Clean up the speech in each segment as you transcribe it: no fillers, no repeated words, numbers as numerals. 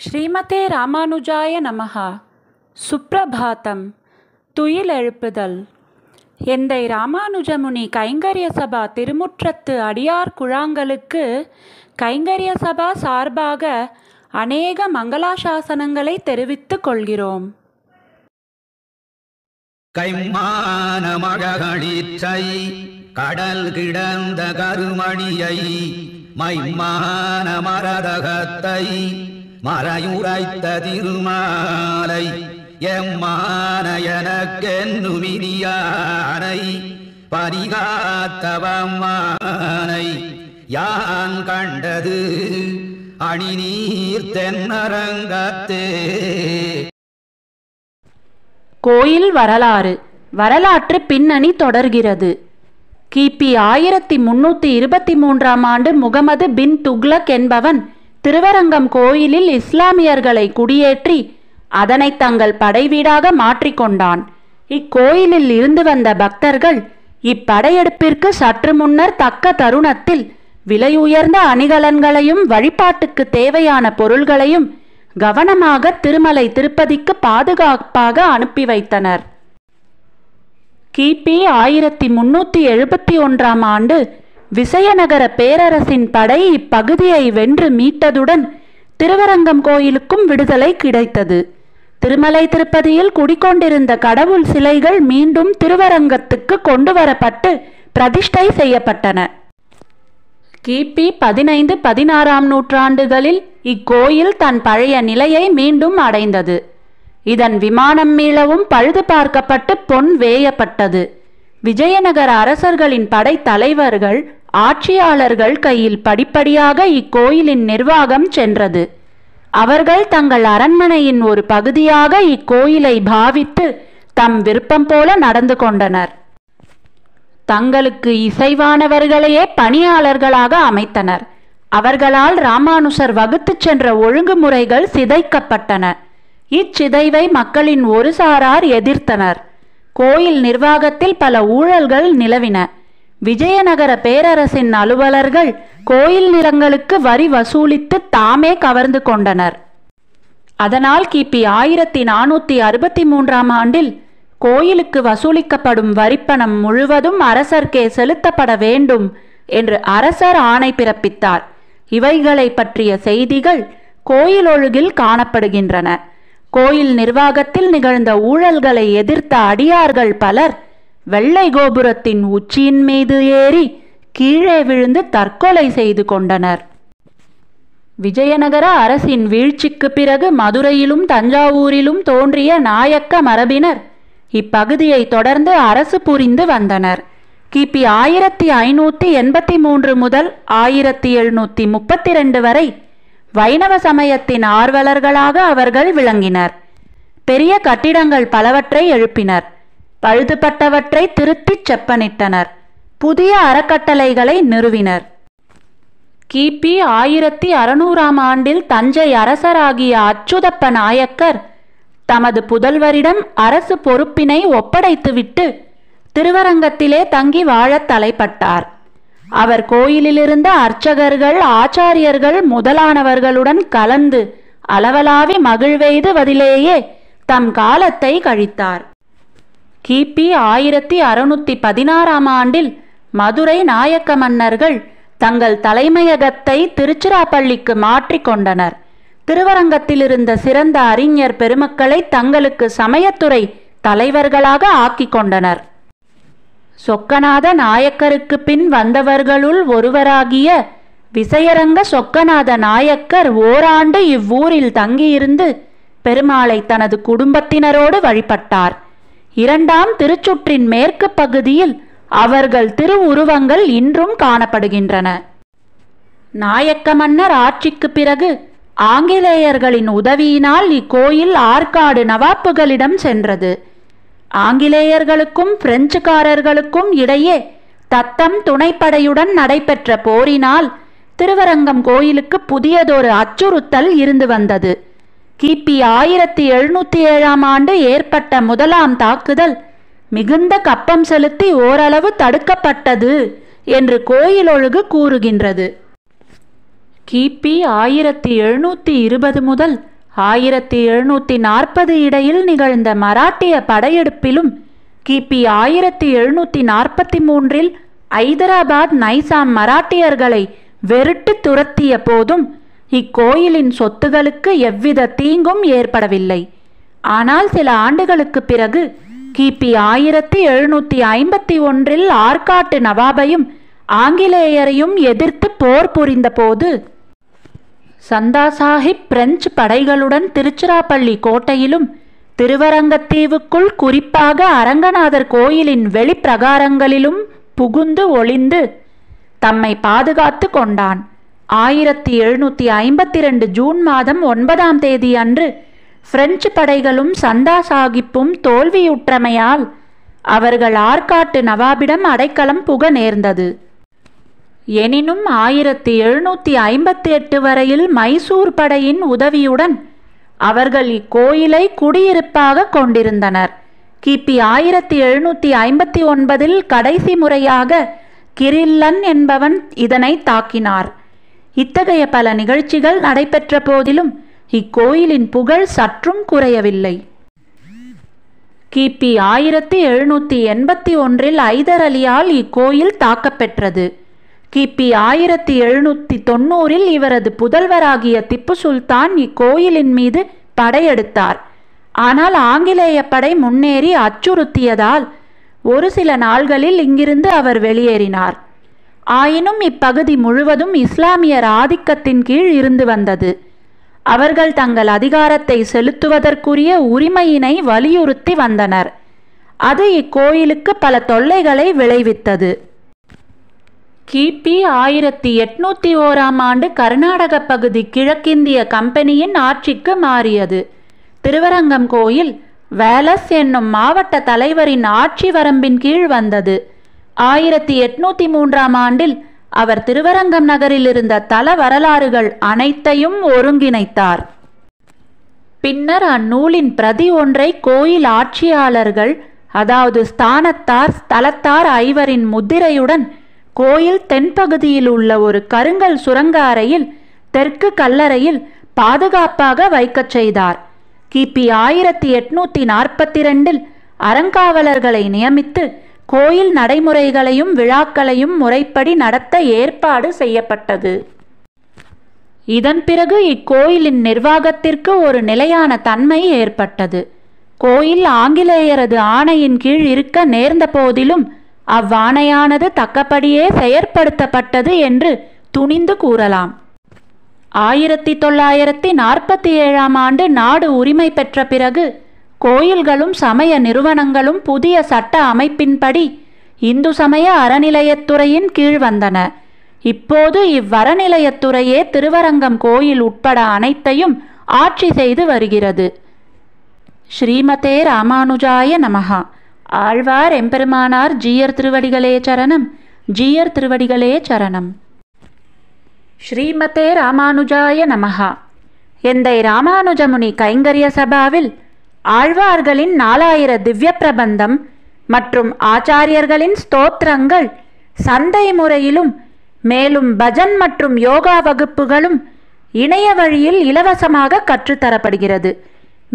ஸ்ரீமதே ராமானுஜாய நமஹா. சுப்ரபாதம். துயிலெழுப்புதல். எந்தை ராமானுஜமுனி கைங்கரிய சபா திருமுற்றத்து அடியார் குழாங்களுக்கு கைங்கரிய சபா சார்பாக அநேக மங்களாசாசனங்களை தெரிவித்துக் கொள்கிறோம். கைமான மழகளிற்றை கடல் கிடந்த கருமணியை மைமான மரதகத்தை மறையுரைத்த திருமாலை எம்மான எனக்கென்னுமிரியானை பரிகாத்தவம்மானை யான் கண்டது அணிநீர் தென்னரங்கத்தே. கோயில் வரலாறு. வரலாற்று பின்னணி தொடர்கிறது. கிபி 1323 ஆண்டு முகமது பின் துக்லக் என்பவன் திருவரங்கம் கோயிலில் இஸ்லாமியர்களை குடியேற்றி அதனை தங்கள் படைவீடாக மாற்றிக்கொண்டான். இக்கோயிலில் இருந்து வந்த பக்தர்கள் இப்படையெடுப்பிற்கு சற்று முன்னர் தக்க தருணத்தில் விலையுயர்ந்த அணிகலன்களையும் வழிபாட்டுக்கு தேவையான பொருள்களையும் கவனமாக திருமலை திருப்பதிக்கு பாதுகாப்பாக அனுப்பி வைத்தனர். கிபி 1371 ஆண்டு விசயநகர பேரரசின் படை இப்பகுதியை வென்று மீட்டதுடன் திருவரங்கம் கோயிலுக்கும் விடுதலை கிடைத்தது. திருமலை திருப்பதியில் குடிக்கொண்டிருந்த கடவுள் சிலைகள் மீண்டும் திருவரங்கத்துக்கு கொண்டு வரப்பட்டு பிரதிஷ்டை செய்யப்பட்டன. கிபி 15-16 நூற்றாண்டுகளில் இக்கோயில் தன் பழைய நிலையை மீண்டும் அடைந்தது. இதன் விமானம் மீளவும் பழுது பார்க்கப்பட்டு பொன் வேயப்பட்டது. விஜயநகர அரசர்களின் படை தலைவர்கள் ஆட்சியாளர்கள் கையில் படிப்படியாக இக்கோயிலின் நிர்வாகம் சென்றது. அவர்கள் தங்கள் அரண்மனையின் ஒரு பகுதியாக இக்கோயிலை பாவித்து தம் விருப்பம் போல நடந்து கொண்டனர். தங்களுக்கு இசைவானவர்களையே பணியாளர்களாக அமைத்தனர். அவர்களால் ராமானுசர் வகுத்து சென்ற ஒழுங்குமுறைகள் சிதைக்கப்பட்டன. இச்சிதைவை மக்களின் ஒரு சாரார் எதிர்த்தனர். கோயில் நிர்வாகத்தில் பல ஊழல்கள் நிலவின. விஜயநகர பேரரசின் அலுவலர்கள் கோயில் நிலங்களுக்கு வரி வசூலித்து தாமே கவர்ந்து கொண்டனர். அதனால் கிபி 1463 ஆண்டில் கோயிலுக்கு வசூலிக்கப்படும் வரிப்பணம் முழுவதும் அரசர்க்கே செலுத்தப்பட வேண்டும் என்று அரசர் ஆணை பிறப்பித்தார். இவைகளை பற்றிய செய்திகள் கோயில் ஒழுகில் காணப்படுகின்றன. கோயில் நிர்வாகத்தில் நிகழ்ந்த ஊழல்களை எதிர்த்த அடியார்கள் பலர் வெள்ளை கோபுரத்தின் உச்சியின் மீது ஏறி கீழே விழுந்து தற்கொலை செய்து கொண்டனர். விஜயநகர அரசின் வீழ்ச்சிக்கு பிறகு மதுரையிலும் தஞ்சாவூரிலும் தோன்றிய நாயக்க மரபினர் இப்பகுதியை தொடர்ந்து அரசு புரிந்து வந்தனர். கிபி 1583 முதல் 1732 வரை வைணவ சமயத்தின் ஆர்வலர்களாக அவர்கள் விளங்கினர். பெரிய கட்டிடங்கள் பலவற்றை எழுப்பினர். பழுதுபட்டவற்றை திருத்திச் செப்பனிட்டனர். புதிய அறக்கட்டளைகளை நிறுவினர். கிபி 1600 ஆண்டில் தஞ்சை அரசராகிய அச்சுதப்ப நாயக்கர் தமது புதல்வரிடம் அரசு பொறுப்பினை ஒப்படைத்துவிட்டு திருவரங்கத்திலே தங்கி வாழத் தலைப்பட்டார். அவர் கோயிலிலிருந்த அர்ச்சகர்கள் ஆச்சாரியர்கள் முதலானவர்களுடன் கலந்து அளவலாவி மகிழ்வெய்துவதிலேயே தம் காலத்தை கழித்தார். கிபி 1616 ஆண்டில் மதுரை நாயக்க மன்னர்கள் தங்கள் தலைமையகத்தை திருச்சிராப்பள்ளிக்கு மாற்றிக்கொண்டனர். திருவரங்கத்திலிருந்த சிறந்த அறிஞர் பெருமக்களை தங்களுக்கு சமயத்துறை தலைவர்களாக ஆக்கிக் கொண்டனர். சொக்கநாத நாயக்கருக்கு பின் வந்தவர்களுள் ஒருவராகிய விசயரங்க சொக்கநாத நாயக்கர் ஓராண்டு இவ்வூரில் தங்கியிருந்து பெருமாளை தனது குடும்பத்தினரோடு வழிபட்டார். இரண்டாம் திருச்சுற்றின் மேற்கு பகுதியில் அவர்கள் திருவுருவங்கள் இன்றும் காணப்படுகின்றன. நாயக்க மன்னர் ஆட்சிக்கு பிறகு ஆங்கிலேயர்களின் உதவியினால் இக்கோயில் ஆற்காடு நவாப்புகளிடம் சென்றது. ஆங்கிலேயர்களுக்கும் பிரெஞ்சுக்காரர்களுக்கும் இடையே தத்தம் துணைப்படையுடன் நடைபெற்ற போரினால் திருவரங்கம் கோயிலுக்கு புதியதொரு அச்சுறுத்தல் இருந்து வந்தது. கிபி 1707 ஆண்டு ஏற்பட்ட முதலாம் தாக்குதல் மிகுந்த கப்பம் செலுத்தி ஓரளவு தடுக்கப்பட்டது என்று கோயில் ஒழுகு கூறுகின்றது. கிபி 1720 முதல் 1740 இடையில் நிகழ்ந்த மராட்டிய படையெடுப்பிலும் கிபி 1743 ஐதராபாத் நைசாம் மராட்டியர்களை வெறுட்டு துரத்திய போதும் இக்கோயிலின் சொத்துகளுக்கு எவ்வித தீங்கும் ஏற்படவில்லை. ஆனால் சில ஆண்டுகளுக்கு பிறகு கிபி 1751 ஆற்காட்டு நவாபையும் ஆங்கிலேயரையும் எதிர்த்து போர் புரிந்த போது சந்தா சாஹிப் பிரெஞ்சு படைகளுடன் திருச்சிராப்பள்ளி கோட்டையிலும் திருவரங்கத்தீவுக்குள் குறிப்பாக அரங்கநாதர் கோயிலின் வெளிப்பிரகாரங்களிலும் புகுந்து ஒளிந்து தம்மை பாதுகாத்து கொண்டான். 1752 ஜூன் மாதம் 9ஆம் தேதி அன்று பிரெஞ்சு படைகளும் சந்தா சாஹிப்பும் தோல்வியுற்றமையால் அவர்கள் ஆற்காட்டு நவாபிடம் அடைக்கலம் புக நேர்ந்தது. எனினும் 1758 வரையில் மைசூர் படையின் உதவியுடன் அவர்கள் இக்கோயிலை குடியிருப்பாக கொண்டிருந்தனர். கிபி 1759 கடைசி முறையாக கிரில்லன் என்பவன் இதனை தாக்கினார். இத்தகைய பல நிகழ்ச்சிகள் நடைபெற்ற போதிலும் இக்கோயிலின் புகழ் சற்றும் குறையவில்லை. கிபி 1781 ஐதர் அலியால் இக்கோயில் தாக்கப்பெற்றது. கிபி 1790 இவரது புதல்வராகிய திப்பு சுல்தான் இக்கோயிலின் மீது படையெடுத்தார். ஆனால் ஆங்கிலேய படை முன்னேறி அச்சுறுத்தியதால் ஒரு சில நாள்களில் இங்கிருந்து அவர் வெளியேறினார். ஆயினும் இப்பகுதி முழுவதும் இஸ்லாமியர் ஆதிக்கத்தின் கீழ் இருந்து வந்தது. அவர்கள் தங்கள் அதிகாரத்தை செலுத்துவதற்குரிய உரிமையினை வலியுறுத்தி வந்தனர். அது இக்கோயிலுக்கு பல தொல்லைகளை விளைவித்தது. கிபி 1801 கர்நாடக பகுதி கிழக்கிந்திய கம்பெனியின் ஆட்சிக்கு மாறியது. திருவரங்கம் கோயில் வேலஸ் என்னும் மாவட்ட தலைவரின் ஆட்சி வரம்பின் கீழ் வந்தது. 1803 அவர் திருவரங்கம் நகரில் இருந்த தல வரலாறுகள் அனைத்தையும் ஒருங்கிணைத்தார். பின்னர் அந்நூலின் பிரதி ஒன்றை கோயில் ஆட்சியாளர்கள், அதாவது ஸ்தானத்தார், ஸ்தலத்தார் ஐவரின் முத்திரையுடன் கோயில் தென்பகுதியில் உள்ள ஒரு கருங்கல் சுரங்க அறையில் தெற்கு கல்லறையில் பாதுகாப்பாக வைக்கச் செய்தார். கிபி 1842 அறங்காவலர்களை நியமித்து கோயில் நடைமுறைகளையும் விழாக்களையும் முறைப்படி நடத்த ஏற்பாடு செய்யப்பட்டது. இதன் பிறகு இக்கோயிலின் நிர்வாகத்திற்கு ஒரு நிலையான தன்மை ஏற்பட்டது. கோயில் ஆங்கிலேயரது ஆணையின் கீழ் இருக்க நேர்ந்த போதிலும் அவ்வாணையானது தக்கபடியே செயற்படுத்தப்பட்டது என்று துணிந்து கூறலாம். 1947 நாடு உரிமை பெற்ற பிறகு கோயில்களும் சமய நிறுவனங்களும் புதிய சட்ட அமைப்பின்படி இந்து சமய அறநிலையத்துறையின் கீழ் வந்தன. இப்போது இவ்வறநிலையத்துறையே திருவரங்கம் கோயில் உட்பட அனைத்தையும் ஆட்சி செய்து வருகிறது. ஸ்ரீமதே ராமானுஜாய நமஹா. ஆழ்வார் எம்பெருமானார் ஜீயர் திருவடிகளே சரணம். ஜீயர் திருவடிகளே சரணம். ஸ்ரீமதே ராமானுஜாய நமஹா. எந்தை ராமானுஜமுனி கைங்கரிய சபாவில் ஆழ்வார்களின் 4000 திவ்ய பிரபந்தம் மற்றும் ஆச்சாரியர்களின் ஸ்தோத்திரங்கள் சந்தை முறையிலும் மேலும் பஜன் மற்றும் யோகா வகுப்புகளும் இணைய வழியில் இலவசமாக கற்றுத்தரப்படுகிறது.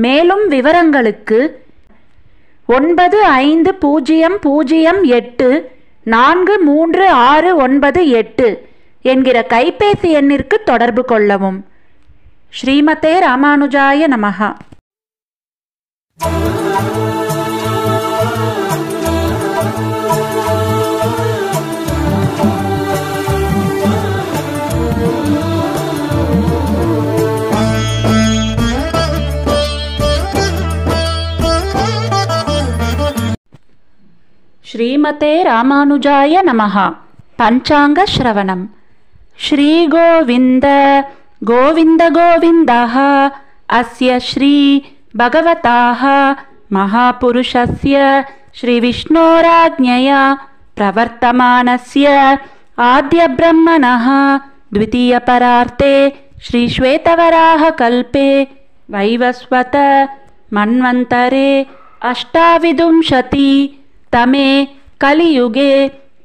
மேலும் விவரங்களுக்கு 9508436698 என்கிற கைபேசி எண்ணிற்கு தொடர்பு கொள்ளவும். ஸ்ரீமதே ராமானுஜாய நமஹா. ஸ்ரீமதே ராமானுஜாய நமஹா. பஞ்சாங்க ஸ்ரவணம். ஸ்ரீ கோவிந்த கோவிந்த கோவிந்தஹ அஸ்ய ஸ்ரீ பகவதாஹ மகாபுருஷஸ்ய ஸ்ரீ விஷ்ணோராஜ்ஞயா பிரவர்த்தமானஸ்ய ஆத்ய பிரம்மணஹ த்விதீய பரார்த்தே ஸ்ரீ ஸ்வேதவராஹ கல்பே வைவஸ்வத மன்வந்தரே அஷ்டாவிதும்சதி तमे कलियुगे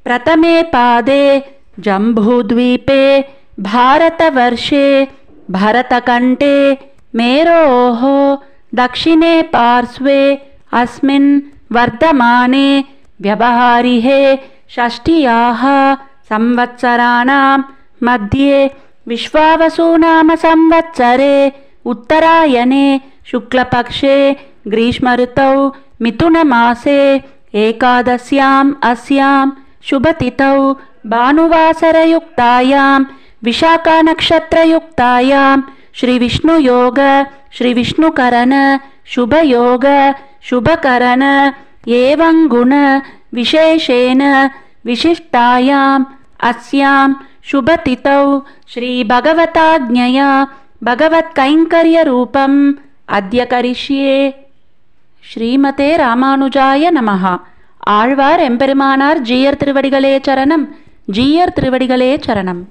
प्रथमे पादे जम्बूद्वीपे भारतवर्षे भरतकण्ठे मेरोः दक्षिणे पार्श्वे अस्मिन् वर्धमाने व्यवहारिहे षष्ठ्याः संवत्सराणां मध्ये विश्वावसुनाम संवत्सरे उत्तरायणे शुक्लपक्षे ग्रीष्मऋतौ मिथुनमासे एकादश्याम् अस्यां शुभतिथौ भानुवासरयुक्तायां विशाखानक्षत्रयुक्तायां श्रीविष्णुयोग श्रीविष्णुकरण शुभयोग शुभकरण एवं गुण विशेषेण विशिष्टायाम् अस्यां शुभतिथौ श्रीभगवताज्ञया भगवत्कैङ्कर्यरूपम् अद्य करिष्ये. ஸ்ரீமதே ராமானுஜாய நமஹ. ஆழ்வார் எம்பெருமானார் ஜீயர் திருவடிகளே சரணம். ஜீயர் திருவடிகளே சரணம்.